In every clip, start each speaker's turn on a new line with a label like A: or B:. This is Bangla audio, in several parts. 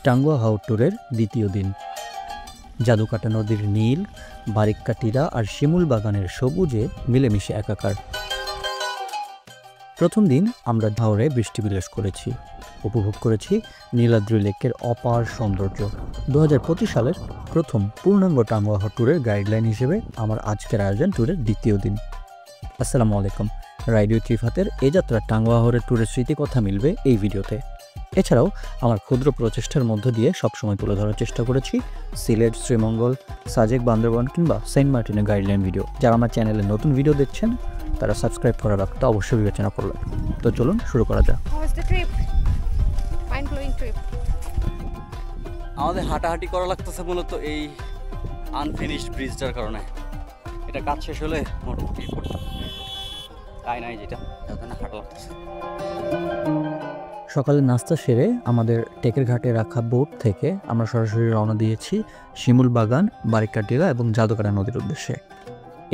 A: টাঙ্গুয়া হাওর ট্যুরের দ্বিতীয় দিন। জাদুকাটা নদীর নীল, বারিক্কা টিলা আর শিমুল বাগানের সবুজে মিলেমিশে একাকার। প্রথম দিন আমরা হাওরে বৃষ্টি বিলাস করেছি, উপভোগ করেছি নীলাদ্রি লেকের অপার সৌন্দর্য। 2025 সালের প্রথম পূর্ণাঙ্গ টাঙ্গুয়া হাওর ট্যুরের গাইডলাইন হিসেবে আমার আজকের আয়োজন ট্যুরের দ্বিতীয় দিন। আসসালামু আলাইকুম। রাইডিও ত্রিফাতের এ যাত্রা টাঙ্গুয়া হাওরের ট্যুরের স্মৃতি কথা মিলবে এই ভিডিওতে। এছাড়াও আমার ক্ষুদ্র প্রচেষ্টার মধ্য দিয়ে সবসময় তুলে ধরার চেষ্টা করেছি সিলেট, শ্রীমঙ্গল, সাজেক, বান্দরবান কিংবা সেন্ট মার্টিনের গাইডলাইন ভিডিও। যারা আমার চ্যানেলে নতুন ভিডিও দেখছেন তারা সাবস্ক্রাইব করা রাখতে অবশ্যই বিবেচনা করবেন। তো চলুন শুরু করা যাক।
B: আমাদের হাঁটাহাঁটি করা লাগতেছে মূলত এই আনফিনিশড ব্রিজটার কারণে। এটা কাজ শেষ হলে মোটামুটি তাই নাই যেটা হাঁটা লাগতেছে।
A: সকালে নাস্তা সেরে আমাদের টেকের ঘাটে রাখা বোট থেকে আমরা সরাসরি রওনা দিয়েছি শিমুল বাগান, বারিক্কা টিলা এবং জাদুকাটা নদীর উদ্দেশ্যে।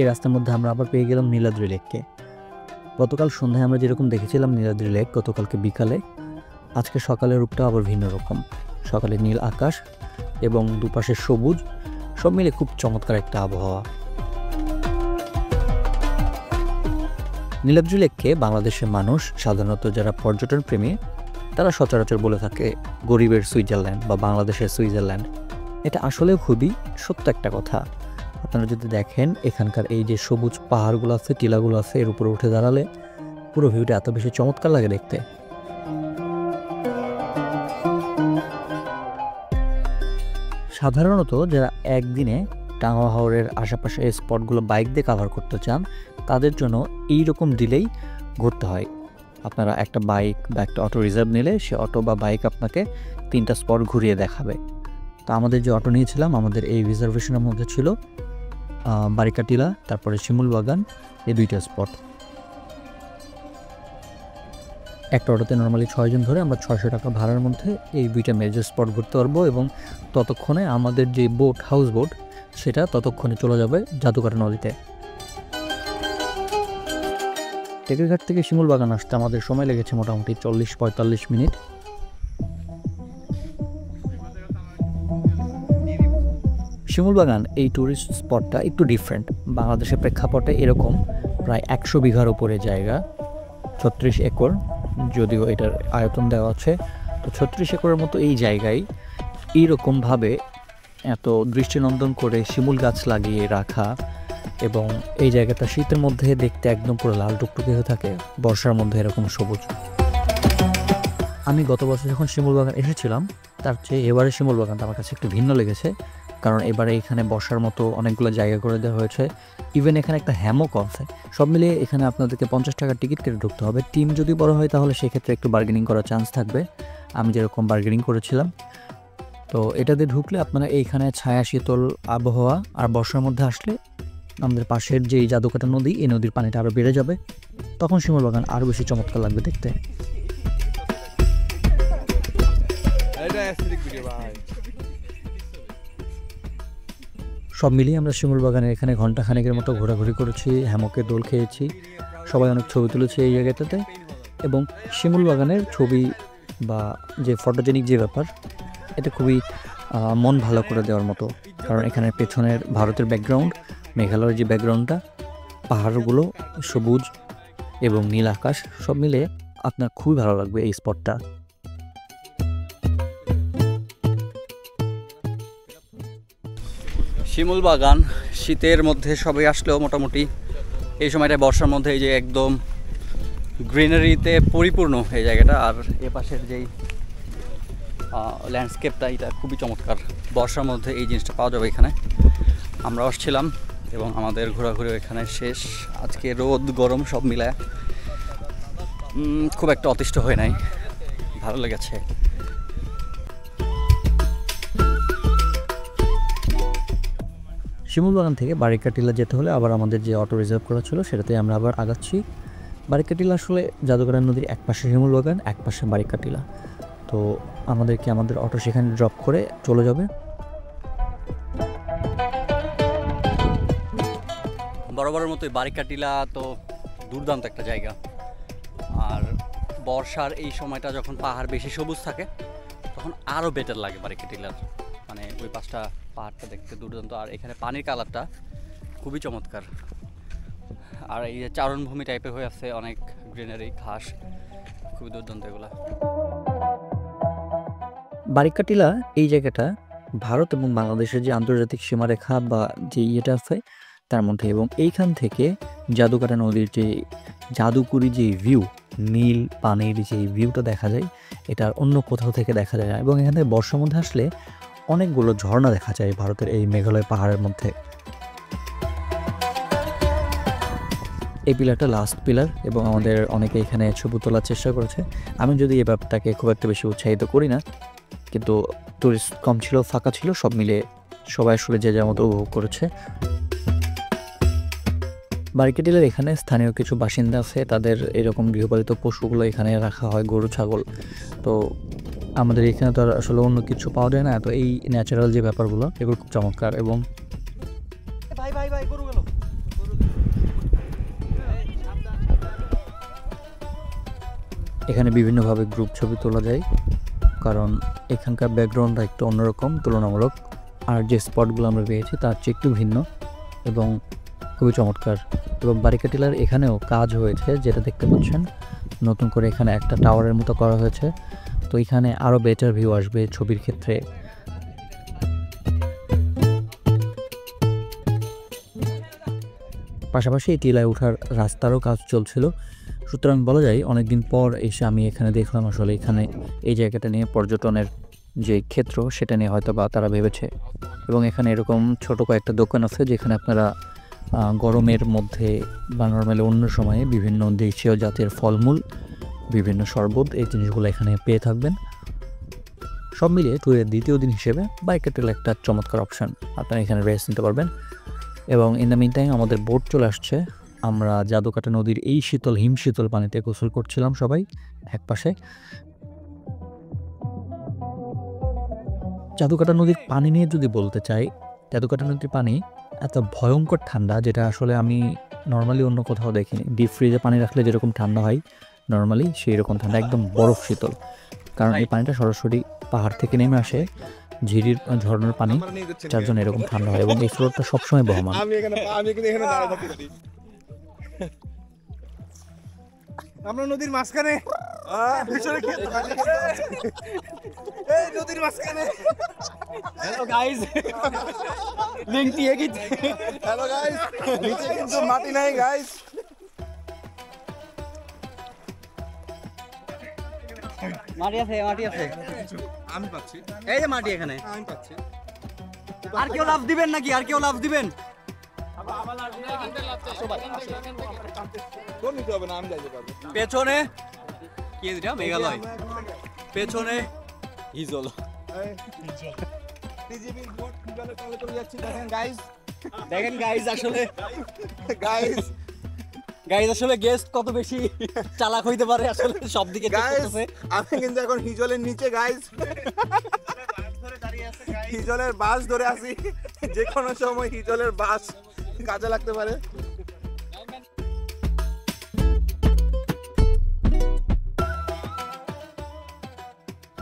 A: এই রাস্তার মধ্যে আমরা আবার পেয়ে গেলাম নীলাদ্রি লেককে। গতকাল সন্ধ্যায় আমরা যেরকম দেখেছিলাম নীলাদ্রি লেক, গতকালকে বিকালে, আজকে সকালের রূপটা আবার ভিন্ন রকম। সকালে নীল আকাশ এবং দুপাশে সবুজ, সব মিলে খুব চমৎকার একটা আবহাওয়া। নীলাদ্রি লেককে বাংলাদেশের মানুষ, সাধারণত যারা পর্যটন প্রেমী, তারা সচরাচর বলে থাকে গরিবের সুইজারল্যান্ড বা বাংলাদেশের সুইজারল্যান্ড। এটা আসলে খুবই সত্য একটা কথা। আপনারা যদি দেখেন এখানকার এই যে সবুজ পাহাড়গুলো আছে, টিলাগুলো আছে, এর উপরে উঠে দাঁড়ালে পুরো ভিউটা এত বেশি চমৎকার লাগে দেখতে। সাধারণত যারা একদিনে টাঙ্গুয়া হাওরের আশেপাশে এই স্পটগুলো বাইক দিয়ে কাভার করতে চান, তাদের জন্য এইরকম দিলেই ঘুরতে হয়। আপনারা একটা বাইক বা একটা অটো রিজার্ভ নিলে সে অটো বা বাইক আপনাকে 3টা স্পট ঘুরিয়ে দেখাবে। তো আমাদের যে অটো নিয়েছিলাম, আমাদের এই রিজার্ভেশনের মধ্যে ছিল বারিক্কা টিলা, তারপরে শিমুল বাগান, এই 2টা স্পট। একটা অটোতে নর্মালি 6 জন ধরে আমরা 600 টাকা ভাড়ার মধ্যে এই 2টা মেজর স্পট ঘুরতে পারবো এবং ততক্ষণে আমাদের যে বোট, হাউস বোট, সেটা ততক্ষণে চলে যাবে জাদুকাটা নদীতে। টেকের ঘাট থেকে শিমুল বাগান আসতে আমাদের সময় লেগেছে মোটামুটি 40-45 মিনিট। শিমুল বাগান এই ট্যুরিস্ট স্পটটা একটু ডিফারেন্ট। বাংলাদেশের প্রেক্ষাপটে এরকম প্রায় 100 বিঘার উপরে জায়গা, 36 একর, যদিও এটার আয়তন দেওয়া আছে। তো 36 একরের মতো এই জায়গায় এইরকমভাবে এত দৃষ্টিনন্দন করে শিমুল গাছ লাগিয়ে রাখা এবং এই জায়গাটা শীতের মধ্যে দেখতে একদম পুরো লাল টুকটুকে হয়ে থাকে, বর্ষার মধ্যে এরকম সবুজ। আমি গত বছর যখন শিমুল বাগান এসেছিলাম তার চেয়ে এবারে শিমুল বাগানটা আমার কাছে একটু ভিন্ন লেগেছে, কারণ এবারে এখানে বসার মতো অনেকগুলো জায়গা করে দেওয়া হয়েছে। ইভেন এখানে একটা হ্যামক আছে। সব মিলিয়ে এখানে আপনাদেরকে 50 টাকার টিকিট কেটে ঢুকতে হবে। টিম যদি বড় হয় তাহলে সেক্ষেত্রে একটু বার্গেনিং করার চান্স থাকবে। আমি যেরকম বার্গেনিং করেছিলাম। তো এটাতে ঢুকলে আপনারা এইখানে ছায়া শীতল আবহাওয়া, আর বর্ষার মধ্যে আসলে আমাদের পাশের যে জাদুকাটা নদী, এই নদীর পানিটা আরও বেড়ে যাবে, তখন শিমুল বাগান আরও বেশি চমৎকার লাগবে দেখতে। সব মিলিয়ে আমরা শিমুল বাগানের এখানে ঘন্টাখানেকের মতো ঘোরাঘুরি করেছি, হ্যামকে দোল খেয়েছি, সবাই অনেক ছবি তুলেছে এই জায়গাটাতে। এবং শিমুল বাগানের ছবি বা যে ফটোজেনিক যে ব্যাপার, এটা খুবই মন ভালো করে দেওয়ার মতো, কারণ এখানে পেছনের ভারতের ব্যাকগ্রাউন্ড, মেঘালয়ের যে ব্যাকগ্রাউন্ডটা, পাহাড়গুলো সবুজ এবং নীল আকাশ, সব মিলে আপনার খুবই ভালো লাগবে এই স্পটটা।
B: শিমুল বাগান শীতের মধ্যে সবাই আসলেও মোটামুটি এই সময়টা বর্ষার মধ্যে এই যে একদম গ্রিনারিতে পরিপূর্ণ এই জায়গাটা। আর এ পাশের যেই ল্যান্ডস্কেপটা, এটা খুবই চমৎকার। বর্ষার মধ্যে এই জিনিসটা পাওয়া যাবে এখানে। আমরা আসছিলাম এবং আমাদের ঘোরাঘুরি এখানে শেষ। আজকে রোদ গরম সব মিলায় খুব একটা অতিষ্ঠ হয় নাই, ভালো লেগেছে।
A: শিমুল বাগান থেকে বারিক্কা টিলা যেতে হলে আবার আমাদের যে অটো রিজার্ভ করা ছিল সেটাতে আমরা আবার আগাচ্ছি। বারিক্কা টিলা আসলে জাদুকাটা নদীর এক পাশে শিমুল বাগান, এক পাশে বারিক্কা টিলা। তো আমাদেরকে আমাদের অটো সেখানে ড্রপ করে চলে যাবে।
B: বরাবরের মতোই বারিক্কা টিলা তো দুর্দান্ত একটা জায়গা। আর বর্ষার এই সময়টা যখন পাহাড় বেশি সবুজ থাকে তখন আরও বেটার লাগে বারিকাটিলার। মানে ওই পাশটা পাহাড়টা দেখতে দুর্দান্ত, আর এখানে পানির কালারটা খুবই চমৎকার। আর এই যে চারণভূমি টাইপের হয়ে আছে, অনেক গ্রিনারি, ঘাস, খুবই দুর্দান্ত এগুলা।
A: বারিকাটিলা এই জায়গাটা ভারত এবং বাংলাদেশের যে আন্তর্জাতিক সীমারেখা বা যে ইয়েটা আছে তার মধ্যে, এবং এইখান থেকে জাদুকাটা নদীর যে জাদুকরি যে ভিউ, নীল পানির যে ভিউটা দেখা যায়, এটা অন্য কোথাও থেকে দেখা যায় না। এবং এখানে বর্ষার মধ্যে আসলে অনেকগুলো ঝর্ণা দেখা যায় ভারতের এই মেঘালয় পাহাড়ের মধ্যে। এই পিলারটা লাস্ট পিলার, এবং আমাদের অনেকে এখানে ছবি তোলার চেষ্টা করেছে। আমি যদি এই ব্যাপারটাকে খুব একটা বেশি উৎসাহিত করি না, কিন্তু টুরিস্ট কম ছিল, ফাঁকা ছিল, সব মিলে সবাই আসলে যে যার মতো উপভোগ করেছে। বারিকাটিলার এখানে স্থানীয় কিছু বাসিন্দা আছে, তাদের এরকম গৃহপালিত পশুগুলো এখানে রাখা হয়, গরু ছাগল। তো আমাদের এখানে তো আর আসলে অন্য কিছু পাওয়া যায় না, তো এই ন্যাচারাল যে ব্যাপারগুলো এগুলো খুব চমৎকার। এবং এখানে বিভিন্নভাবে গ্রুপ ছবি তোলা যায়, কারণ এখানকার ব্যাকগ্রাউন্ডটা একটু অন্যরকম তুলনামূলক, আর যে স্পটগুলো আমরা পেয়েছি তার চেয়ে একটু ভিন্ন এবং খুবই চমৎকার। এবং বারিকাটিলার এখানেও কাজ হয়েছে, যেটা দেখতে পাচ্ছেন নতুন করে এখানে একটা টাওয়ারের মতো করা হয়েছে। তো এখানে আরও বেটার ভিউ আসবে ছবির ক্ষেত্রে। পাশাপাশি এই টিলায় ওঠার রাস্তারও কাজ চলছিল, সুতরাং বলা যায় অনেকদিন পর এসে আমি এখানে দেখলাম আসলে এখানে এই জায়গাটা নিয়ে পর্যটনের যে ক্ষেত্র সেটা নিয়ে হয়তো বা তারা ভেবেছে। এবং এখানে এরকম ছোট কয়েকটা দোকান আছে যেখানে আপনারা গরমের মধ্যে বা নর্মালি অন্য সময়ে বিভিন্ন দেশীয় জাতের ফলমূল, বিভিন্ন শরবত, এই জিনিসগুলো এখানে পেয়ে থাকবেন। সব মিলিয়ে ট্যুরের দ্বিতীয় দিন হিসেবে বারিকাটিলা একটা চমৎকার অপশান, আপনারা এখানে রেস্ট নিতে পারবেন। এবং ইন দ্য মিন টাইম আমাদের বোট চলে আসছে, আমরা জাদুকাটা নদীর এই শীতল হিমশীতল পানিতে গোসল করছিলাম সবাই এক পাশে। জাদুকাটা নদীর পানি নিয়ে যদি বলতে চাই, জাদুকাটা নদীর পানি এত ভয়ঙ্কর ঠান্ডা, যেটা আসলে আমি নর্মালি অন্য কোথাও দেখিনি। ডিপ ফ্রিজে পানি রাখলে যেরকম ঠান্ডা হয় নর্মালি, সেই রকম ঠান্ডা, একদম বরফ শীতল। কারণ এই পানিটা সরাসরি পাহাড় থেকে নেমে আসে, ঝিরির ঝর্ণার পানি, যার জন্য এরকম ঠান্ডা হয়। এবং এই ফ্লোরটা সবসময় বহমান।
C: আমরা নদীর মাঝখানে, নদীর মাঝখানে।
B: হ্যালো গাইস, লিংক দিয়ে কি?
C: হ্যালো গাইস, নিচে কিন্তু মাটি নাই গাইস।
B: মাটি আছে, মাটি আছে,
C: আমি পাচ্ছি,
B: এই যে মাটি এখানে।
C: আমি পাচ্ছি।
B: আর কেউ লাভ দিবেন নাকি? আর কেউ লাভ দিবেন?
C: তোর নিতে হবে না, আমি যাইতে পারবো।
B: পেছনে কি এটা? মেঘালয়। পেছনে হিজল।
C: টিজিবির বোট কিভাবে চালু করে যাচ্ছি দেখেন গাইস।
B: দেখেন গাইস, আসলে
C: গাইস
B: গাইস আসলে গেস্ট কত বেশি চালাক হইতে পারে, আসলে সব দিকে চেক
C: গাইস
B: করতেছে।
C: আমি কিন্তু এখন হিজলের নিচে গাইস, হিজলের বাস ধরে আছি। যে কোনো সময় হিজলের বাস কাজে লাগতে পারে।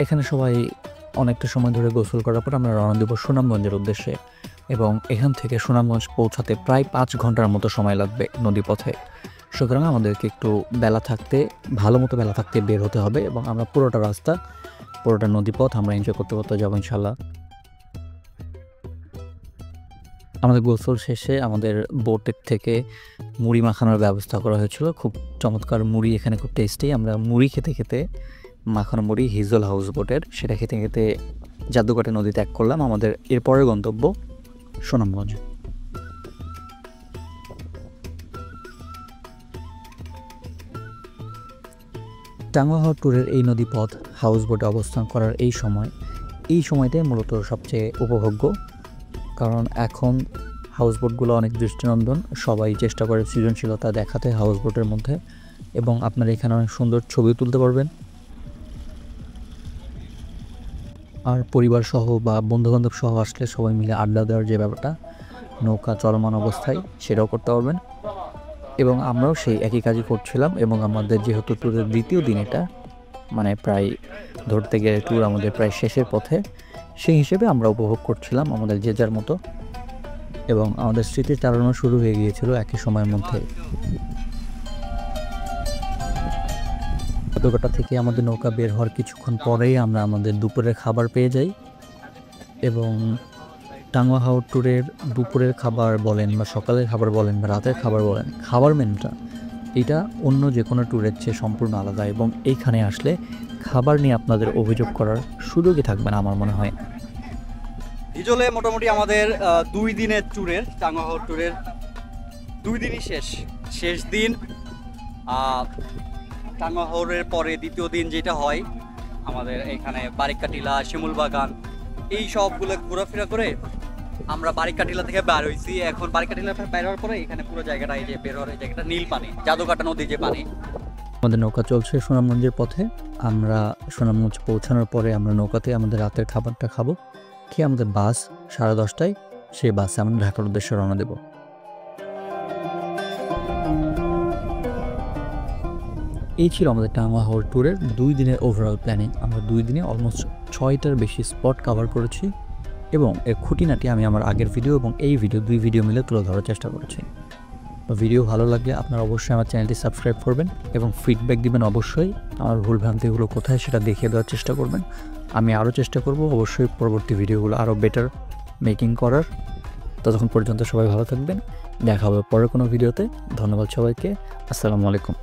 A: এখানে সবাই অনেকটা সময় ধরে গোসল করার পর আমরা রওনা দেব সুনামগঞ্জের উদ্দেশ্যে, এবং এখান থেকে সুনামগঞ্জ পৌঁছাতে প্রায় 5 ঘন্টার মতো সময় লাগবে নদীপথে। সুতরাং আমাদেরকে একটু ভালো মতো বেলা থাকতে বের হতে হবে, এবং আমরা পুরোটা রাস্তা, পুরোটা নদীপথ আমরা এনজয় করতে করতে যাবো ইনশাল্লাহ। আমাদের গোসল শেষে আমাদের বোটের থেকে মুড়ি মাখানোর ব্যবস্থা করা হয়েছিল, খুব চমৎকার মুড়ি, এখানে খুব টেস্টি। আমরা মুড়ি খেতে খেতে, মাখানো মুড়ি হিজল হাউস বোটের, সেটা খেতে খেতে জাদুকাটা নদী ত্যাগ করলাম। আমাদের এরপরের গন্তব্য সুনামগঞ্জ। টাঙ্গুয়া হাওর ট্যুরের এই নদীপথ হাউস বোটে অবস্থান করার এই সময়টাই মূলত সবচেয়ে উপভোগ্য, কারণ এখন হাউস বোটগুলো অনেক দৃষ্টিনন্দন, সবাই চেষ্টা করে সৃজনশীলতা দেখাতে হাউস বোটের মধ্যে, এবং আপনারা এখানে অনেক সুন্দর ছবি তুলতে পারবেন। আর পরিবার সহ বা বন্ধুবান্ধব সহ আসলে সবাই মিলে আড্ডা দেওয়ার যে ব্যাপারটা নৌকা চলমান অবস্থায়, সেটাও করতে পারবেন। এবং আমরাও সেই একই কাজই করছিলাম। এবং আমাদের যেহেতু ট্যুরের দ্বিতীয় দিন এটা, মানে প্রায় ধরতে গেলে ট্যুর আমাদের প্রায় শেষের পথে, সেই হিসেবে আমরা উপভোগ করছিলাম আমাদের যে যার মতো, এবং আমাদের স্মৃতি চালানো শুরু হয়ে গিয়েছিল একই সময়ের মধ্যে। জাদুঘাটা থেকে আমাদের নৌকা বের হওয়ার কিছুক্ষণ পরেই আমরা আমাদের দুপুরের খাবার পেয়ে যাই, এবং টাঙ্গুয়া হাওর ট্যুরের দুপুরের খাবার বলেন বা সকালের খাবার বলেন বা রাতের খাবার বলেন, খাবার মেনুটা এটা অন্য যে কোনো ট্যুরের চেয়ে সম্পূর্ণ আলাদা, এবং এইখানে আসলে খাবার নিয়ে আপনাদের অভিযোগ করার সুযোগই থাকবে না আমার মনে হয়।
B: হিজলে মোটামুটি আমাদের 2 দিনের ট্যুরের, টাঙ্গুয়া হাওর ট্যুরের 2 দিনই শেষ দিন। টাঙ্গুয়া হাওরের পরে দ্বিতীয় দিন যেটা হয় আমাদের এখানে বারিকা টিলা, শিমুল বাগান, এই সবগুলো ঘোরাফেরা করে আমরা বারিকা টিলা থেকে বের হয়েছি। এখন বারিকা টিলা বের হওয়ার পরে এখানে পুরো জায়গাটা, এই যে বের হওয়ার এই জায়গাটা নীল পানি, জাদুঘাটা নদীর যে পানি।
A: আমাদের নৌকা চলছে সুনামগঞ্জের পথে। আমরা সুনামগঞ্জ পৌঁছানোর পরে আমরা নৌকাতে আমাদের রাতের খাবারটা খাবো, খেয়ে আমাদের বাস 10:30টায়, সেই বাসে আমরা ঢাকার উদ্দেশ্যে রওনা দেব। এই ছিল আমাদের টাঙ্গুয়া হাওর ট্যুরের 2 দিনের ওভারঅল প্ল্যানিং। আমরা 2 দিনে অলমোস্ট 6টার বেশি স্পট কভার করেছি, এবং এর খুঁটিনাটি আমি আমার আগের ভিডিও এবং এই ভিডিও 2 ভিডিও মিলে তুলে ধরার চেষ্টা করেছি। ভিডিও ভালো লাগলে আপনারা অবশ্যই আমার চ্যানেলটি সাবস্ক্রাইব করবেন এবং ফিডব্যাক দিবেন অবশ্যই। আমার ভুলভ্রান্তিগুলো কোথায় সেটা দেখিয়ে দেওয়ার চেষ্টা করবেন। আমি আরও চেষ্টা করব অবশ্যই পরবর্তী ভিডিওগুলো আরও বেটার মেকিং করার। ততক্ষণ পর্যন্ত সবাই ভালো থাকবেন, দেখা হবে পরের কোনো ভিডিওতে। ধন্যবাদ সবাইকে, আসসালামু আলাইকুম।